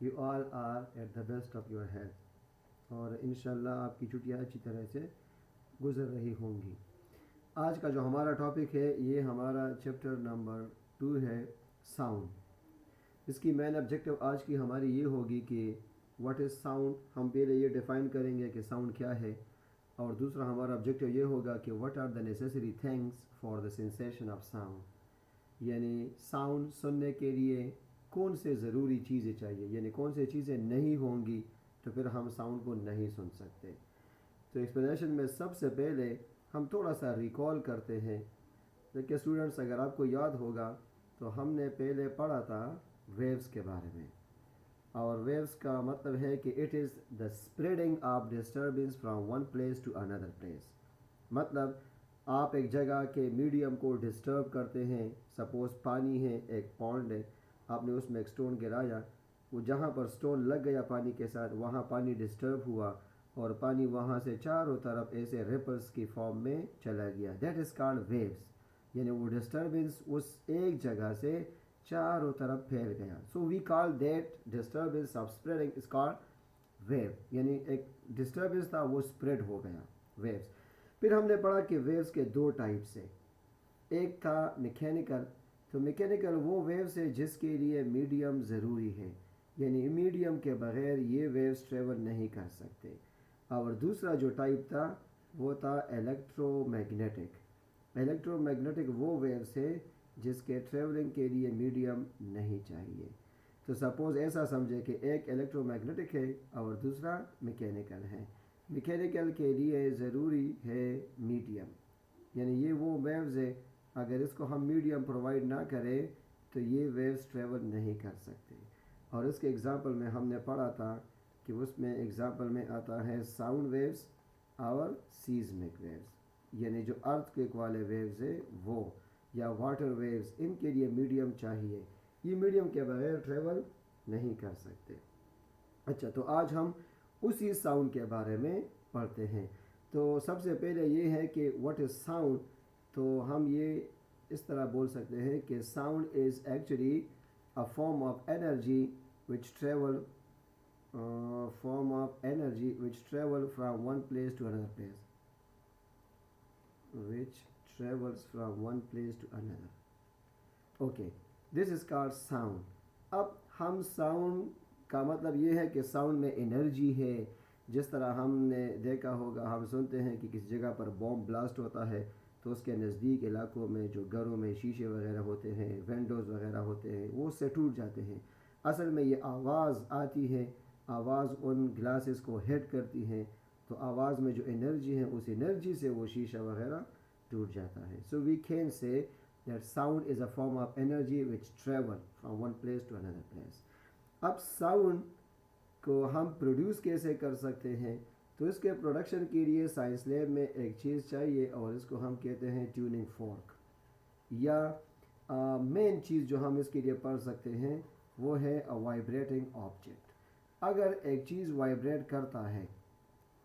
You all are at the best of your health اور انشاءاللہ آپ کی چھٹیاں اچھی طرح سے گزر رہی ہوں گی. آج کا جو ہمارا ٹاپک ہے یہ ہمارا چیپٹر نمبر 2 ہے ساؤنڈ. اس کی مین آبجیکٹو آج کی ہماری یہ ہوگی کہ واٹ از ساؤنڈ. ہم پہلے یہ ڈیفائن کریں گے کہ ساؤنڈ کیا ہے, اور دوسرا ہمارا آبجیکٹو یہ ہوگا کہ what are the necessary things for the sensation of sound. یعنی ساؤنڈ سننے کے لیے کون سے ضروری چیزیں چاہیے, یعنی کون سے چیزیں نہیں ہوں گی تو پھر ہم ساؤنڈ کو نہیں سن سکتے. تو ایکسپلینیشن میں سب سے پہلے ہم تھوڑا سا ریکال کرتے ہیں. دیکھیے اسٹوڈنٹس, اگر آپ کو یاد ہوگا تو ہم نے پہلے پڑھا تھا ویوز کے بارے میں, اور ویوز کا مطلب ہے کہ it is the spreading of disturbance from one place to another place. مطلب آپ ایک جگہ کے میڈیم کو ڈسٹرب کرتے ہیں. سپوز پانی ہے, ایک پونڈ ہے, آپ نے اس میں ایک سٹون گرایا, وہ جہاں پر سٹون لگ گیا پانی کے ساتھ وہاں پانی ڈسٹرب ہوا اور پانی وہاں سے چاروں طرف ایسے ریپلس کی فارم میں چلا گیا. That is called waves. یعنی وہ ڈسٹربنس اس ایک جگہ سے چاروں طرف پھیل گیا. So we call that disturbance of spreading is called wave. یعنی ایک ڈسٹربنس تھا وہ اسپریڈ ہو گیا, ویوز. پھر ہم نے پڑھا کہ ویوز کے دو ٹائپس ہیں. ایک تھا میکینیکل. تو میکینیکل وہ ویوز ہے جس کے لیے میڈیم ضروری ہے, یعنی میڈیم کے بغیر یہ ویوز ٹریول نہیں کر سکتے. اور دوسرا جو ٹائپ تھا وہ تھا الیکٹرو میگنیٹک. الیکٹرو میگنیٹک وہ ویوز ہے جس کے ٹریولنگ کے لیے میڈیم نہیں چاہیے. تو سپوز ایسا سمجھے کہ ایک الیکٹرو میگنیٹک ہے اور دوسرا میکینیکل ہے. میکینیکل کے لیے ضروری ہے میڈیم, یعنی یہ وہ ویوز ہے اگر اس کو ہم میڈیم پرووائڈ نہ کریں تو یہ ویوز ٹریول نہیں کر سکتے. اور اس کے ایگزامپل میں ہم نے پڑھا تھا کہ اس میں ایگزامپل میں آتا ہے ساؤنڈ ویوز اور سیزمک ویوز, یعنی جو ارتھ کویک والے ویوز ہے وہ, یا واٹر ویوز, ان کے لیے میڈیم چاہیے. یہ میڈیم کے بغیر ٹریول نہیں کر سکتے. اچھا, تو آج ہم اسی ساؤنڈ کے بارے میں پڑھتے ہیں. تو سب سے پہلے یہ ہے کہ واٹ از ساؤنڈ. تو ہم یہ اس طرح بول سکتے ہیں کہ sound is actually a form of energy which travel from one place to another place, which travels from one place to another. Okay, this is called sound. اب ہم ساؤنڈ کا مطلب یہ ہے کہ ساؤنڈ میں انرجی ہے. جس طرح ہم نے دیکھا ہوگا, ہم سنتے ہیں کہ کسی جگہ پر بوم بلاسٹ ہوتا ہے تو اس کے نزدیک علاقوں میں جو گھروں میں شیشے وغیرہ ہوتے ہیں, ونڈوز وغیرہ ہوتے ہیں, وہ اس سے ٹوٹ جاتے ہیں. اصل میں یہ آواز آتی ہے, آواز ان گلاسز کو ہٹ کرتی ہے, تو آواز میں جو انرجی ہے اس انرجی سے وہ شیشہ وغیرہ ٹوٹ جاتا ہے. سو وی کین سے that sound is a form of energy which travel from one place to another place. اب ساؤنڈ کو ہم پروڈیوس کیسے کر سکتے ہیں؟ تو اس کے پروڈکشن کے لیے سائنس لیب میں ایک چیز چاہیے اور اس کو ہم کہتے ہیں ٹیوننگ فورک. یا مین چیز جو ہم اس کے لیے پڑھ سکتے ہیں وہ ہے وائبریٹنگ آبجیکٹ. اگر ایک چیز وائبریٹ کرتا ہے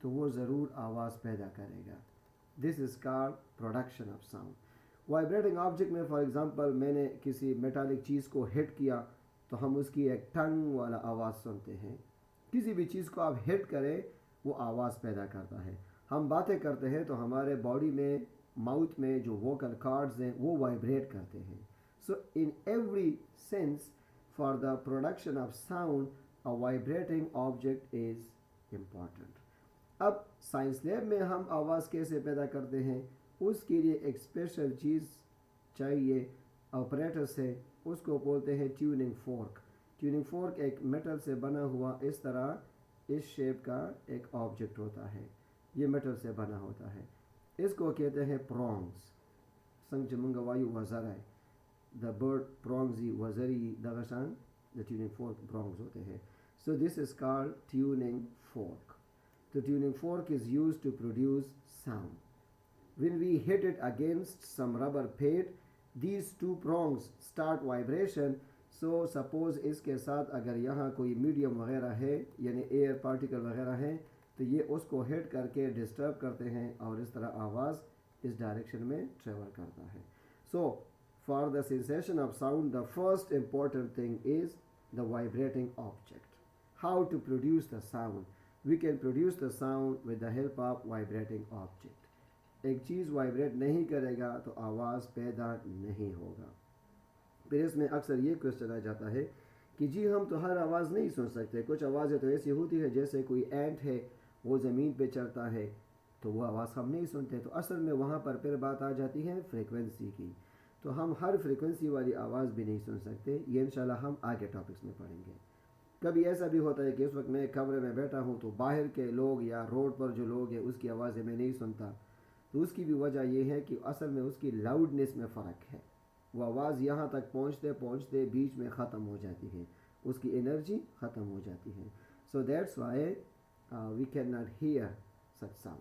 تو وہ ضرور آواز پیدا کرے گا. This is called production of sound. Vibrating object میں فار ایگزامپل میں نے کسی میٹالک چیز کو ہٹ کیا تو ہم اس کی ایک ٹنگ والا آواز سنتے ہیں. کسی بھی چیز کو آپ ہٹ کریں وہ آواز پیدا کرتا ہے. ہم باتیں کرتے ہیں تو ہمارے باڈی میں, ماؤتھ میں جو ووکل کارڈز ہیں وہ وائبریٹ کرتے ہیں. So in every sense for the production of sound a vibrating object is important. اب سائنس لیب میں ہم آواز کیسے پیدا کرتے ہیں, اس کے لیے ایک اسپیشل چیز چاہیے, آپریٹر سے, اس کو بولتے ہیں ٹیوننگ فورک. ٹیوننگ فورک ایک میٹل سے بنا ہوا اس طرح اس شیپ کا ایک آبجیکٹ ہوتا ہے, یہ میٹل سے بنا ہوتا ہے. اس کو کہتے ہیں پرونگز. سنگ چمنگا وایو وزرائے, دا برڈ پرونگزی وزری دغشان, دا ٹیوننگ فورک پرونگز ہوتے ہیں. So this is called tuning fork. The tuning fork is used to produce sound. When we hit it against some rubber plate, these two prongs start vibration. So suppose اس کے ساتھ اگر یہاں کوئی medium وغیرہ ہے, یعنی ایئر پارٹیکل وغیرہ ہیں, تو یہ اس کو ہٹ کر کے ڈسٹرب کرتے ہیں اور اس طرح آواز اس ڈائریکشن میں ٹریول کرتا ہے. So for the sensation of sound, the first important thing is the vibrating object. how to produce the sound. We can produce the sound with the help of vibrating object. एक चीज़ vibrate नहीं करेगा तो आवाज़ पैदा नहीं होगा. फिर इसमें अक्सर ये क्वेश्चन आ जाता है कि जी हम तो हर आवाज़ नहीं सुन सकते. कुछ आवाज़ें तो ऐसी होती है जैसे कोई एंट है वो ज़मीन पे चलता है तो वो आवाज़ हम नहीं सुनते. तो असल में वहाँ पर फिर बात आ जाती है फ्रीक्वेंसी की. तो हम हर फ्रीक्वेंसी वाली आवाज़ भी नहीं सुन सकते. ये इंशाल्लाह हम आगे टॉपिक्स में पढ़ेंगे. कभी ऐसा भी होता है कि इस वक्त मैं कमरे में बैठा हूँ तो बाहर के लोग या रोड पर जो लोग हैं उसकी आवाज़ें मैं नहीं सुनता. तो उसकी भी वजह यह है कि असल में उसकी लाउडनेस में फ़र्क है. वो आवाज़ यहाँ तक पहुँचते पहुँचते बीच में ख़त्म हो जाती है, उसकी एनर्जी ख़त्म हो जाती है. So that's why we can not hear such sound.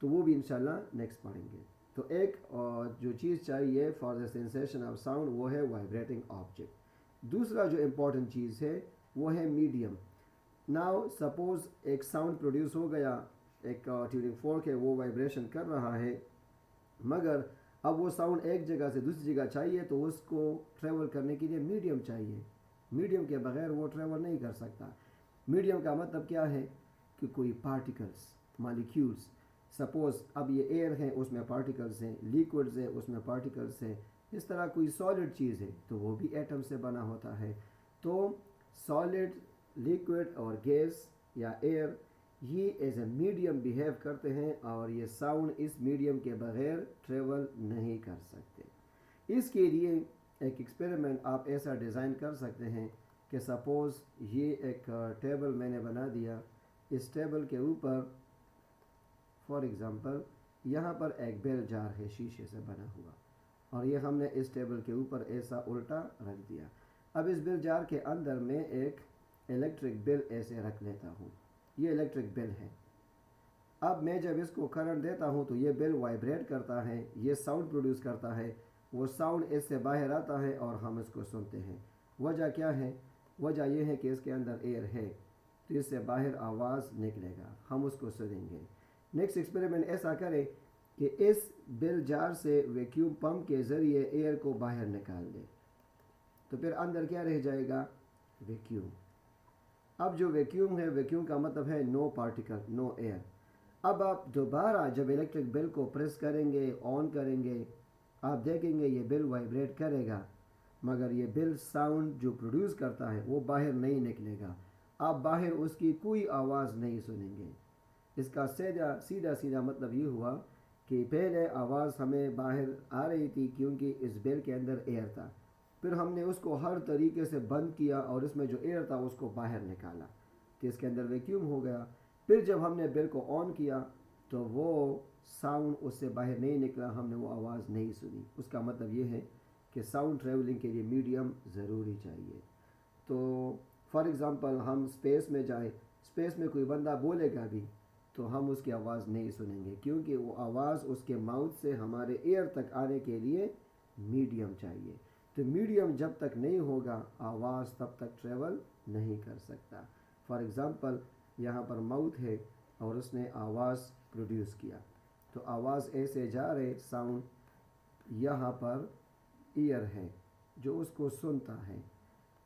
तो वो भी इंशाल्लाह नेक्स्ट पढ़ेंगे. तो एक जो चीज़ चाहिए for the sensation of sound वो है वाइब्रेटिंग ऑब्जेक्ट. दूसरा जो इम्पोर्टेंट चीज़ है वो है मीडियम. नाउ सपोज़ एक साउंड प्रोड्यूस हो गया, एक ट्यूनिंग फोर्क है वो वाइब्रेशन कर रहा है, मगर अब वो साउंड एक जगह से दूसरी जगह चाहिए तो उसको ट्रैवल करने के लिए मीडियम चाहिए. मीडियम के बगैर वो ट्रैवल नहीं कर सकता. मीडियम का मतलब क्या है कि कोई पार्टिकल्स, मॉलिक्यूल्स, सपोज़ अब ये एयर है उसमें पार्टिकल्स हैं, लिक्विड्स है उसमें पार्टिकल्स हैं. इस तरह कोई सॉलिड चीज़ है तो वो भी एटम से बना होता है. तो सॉलिड, लिक्विड और गैस या एयर ये एज ए मीडियम बिहेव करते हैं और ये साउंड इस मीडियम के बगैर ट्रेवल नहीं कर सकते. इसके लिए एक एक्सपेरिमेंट आप ऐसा डिज़ाइन कर सकते हैं कि सपोज़ ये एक टेबल मैंने बना दिया. इस टेबल के ऊपर फॉर एग्ज़ाम्पल यहाँ पर एक बेल जार है शीशे से बना हुआ और ये हमने इस टेबल के ऊपर ऐसा उल्टा रख दिया. अब इस बेल जार के अंदर मैं एक इलेक्ट्रिक बेल ऐसे रख लेता हूँ. ये इलेक्ट्रिक बेल है. अब मैं जब इसको करंट देता हूँ तो ये बेल वाइब्रेट करता है, ये साउंड प्रोड्यूस करता है. वो साउंड इससे बाहर आता है और हम इसको सुनते हैं. वजह क्या है? वजह यह है कि इसके अंदर एयर है तो इससे बाहर आवाज़ निकलेगा, हम उसको सुनेंगे. नेक्स्ट एक्सपेरिमेंट ऐसा करें कि इस बेल जार से वैक्यूम पंप के ज़रिए एयर को बाहर निकाल दें तो फिर अंदर क्या रह जाएगा? वैक्यूम. अब जो वैक्यूम है, वैक्यूम का मतलब है नो पार्टिकल, नो एयर. अब आप दोबारा जब इलेक्ट्रिक बेल को प्रेस करेंगे, ऑन करेंगे, आप देखेंगे ये बेल वाइब्रेट करेगा, मगर ये बेल साउंड जो प्रोड्यूस करता है वो बाहर नहीं निकलेगा. आप बाहर उसकी कोई आवाज़ नहीं सुनेंगे. इसका सीधा सीधा मतलब ये हुआ कि पहले आवाज़ हमें बाहर आ रही थी क्योंकि इस बेल के अंदर एयर था. फिर हमने उसको हर तरीके से बंद किया और इसमें जो एयर था उसको बाहर निकाला तो इसके अंदर वैक्यूम हो गया. फिर जब हमने बेल को ऑन किया तो वो साउंड उससे बाहर नहीं निकला, हमने वो आवाज़ नहीं सुनी. उसका मतलब ये है कि साउंड ट्रेवलिंग के लिए मीडियम ज़रूरी चाहिए. तो फॉर एग्ज़ाम्पल हम स्पेस में जाएं, स्पेस में कोई बंदा बोलेगा भी तो हम उसकी आवाज़ नहीं सुनेंगे क्योंकि वो आवाज़ उसके माउथ से हमारे एयर तक आने के लिए मीडियम चाहिए. तो मीडियम जब तक नहीं होगा आवाज़ तब तक ट्रेवल नहीं कर सकता. फॉर एग्ज़ाम्पल यहाँ पर माउथ है और उसने आवाज़ प्रोड्यूस किया तो आवाज़ ऐसे जा रहे, साउंड यहाँ पर ईयर है जो उसको सुनता है.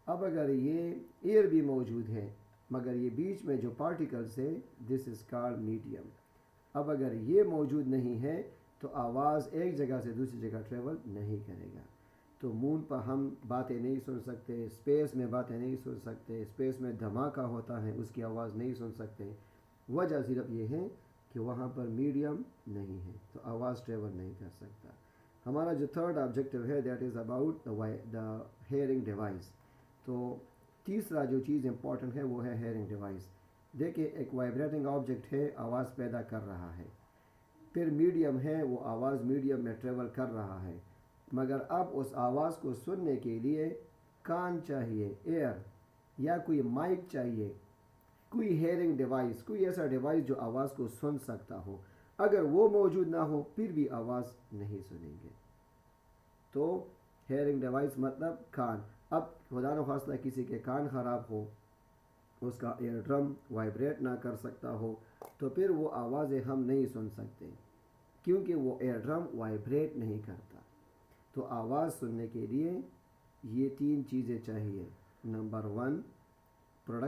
अब अगर ये ईयर भी मौजूद है मगर ये बीच में जो पार्टिकल्स है, दिस इज़ कॉल्ड मीडियम. अब अगर ये मौजूद नहीं है तो आवाज़ एक जगह से दूसरी जगह ट्रेवल नहीं करेगा. तो मून पर हम बातें नहीं सुन सकते, स्पेस में बातें नहीं सुन सकते, स्पेस में धमाका होता है उसकी आवाज़ नहीं सुन सकते. वजह सिर्फ ये है कि वहाँ पर मीडियम नहीं है तो आवाज़ ट्रेवल नहीं कर सकता. हमारा जो थर्ड ऑब्जेक्टिव है that is about the hearing device. तो तीसरा जो चीज़ इम्पॉर्टेंट है वो है हेयरिंग डिवाइस. देखिए एक वाइब्रेटिंग ऑब्जेक्ट है, आवाज़ पैदा कर रहा है. फिर मीडियम है, वो आवाज़ मीडियम में ट्रेवल कर रहा है, मगर अब उस आवाज़ को सुनने के लिए कान चाहिए, एयर या कोई माइक चाहिए, कोई हेयरिंग डिवाइस, कोई ऐसा डिवाइस जो आवाज़ को सुन सकता हो. अगर वो मौजूद ना हो फिर भी आवाज़ नहीं सुनेंगे. तो हेयरिंग डिवाइस मतलब कान. अब खुदा न खास्ता किसी के कान ख़राब हो, उसका एयर ड्रम वाइब्रेट ना कर सकता हो तो फिर वो आवाज़ें हम नहीं सुन सकते क्योंकि वो एयर ड्रम वाइब्रेट नहीं करता. तो आवाज़ सुनने के लिए ये तीन चीज़ें चाहिए. Number 1 production